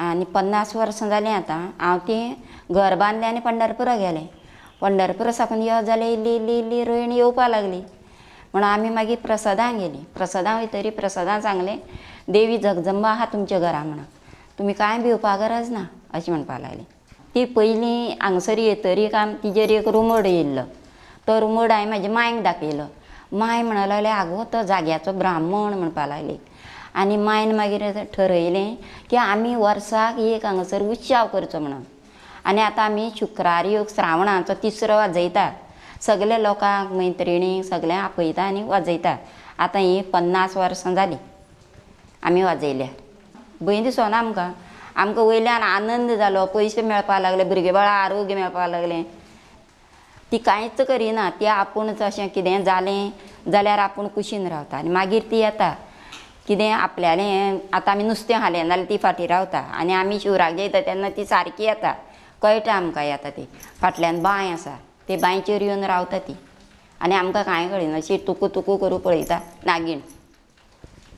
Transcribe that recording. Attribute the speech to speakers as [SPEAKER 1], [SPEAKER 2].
[SPEAKER 1] आनी 50 वर्सां जालीं आतां हांव ती घर बांदलें आनी पंढरपुरा गेलें। पंढरपुरा साकून यो जाल्यार इल्ली इल्ली इल्ली रोयणी येवपा लागली म्हणून आमी मागीर प्रसादां गेलीं। प्रसादां वयतरी प्रसादां सांगलें देवी जगदंबा आहा तुमच्या घरा म्हणून, तुमी कांय भिवपा गरज ना अशें म्हणपा लागलीं। ती पयलीं हांगसर येतरीक तिजेर एक रुमड येयल्लो, तो रुमड हांवें म्हाज्या मांयक दाखयलो। मांय म्हणूंक लागली आगो तो जाग्याचो ब्राह्मण म्हणपा लागली। आनी मांयन मागीर ठरयलें की आमी वर्साक एक हांगासर उत्सव करचो म्हणून। आनी आतां आमी शुक्रार योग श्रावणाचो 3रो वाजयता, सगल्या लोकांक मैत्रिणींक सगल्यांक आपयता आनी वाजयता। आतां ही 50 वर्सां जालीं आमी वाजयल्या। भंय दिसोना आमकां वयल्यान आनंद जालो, पयशे मेळपा लागले, भुरगे बाळा आरोग्य मेळपा लागलें। ती कांयच करिना, ती आपुणूच अशें कितें जालें जाल्यार आपूण कुशीन रावता आनी मागीर ती येता कितें आपल्यालें। आतां आमी नुस्तें खालें जाल्यार ती फाटीं रावता आनी आमी शिवराक जेयता तेन्ना ती सारकी येता, कळटा आमकां येता ती। फाटल्यान बांय आसा ते बांयचेर येवन रावता ती आनी आमकां कांय कळना, अशी तुकू तुकू करून पळयता नागीण।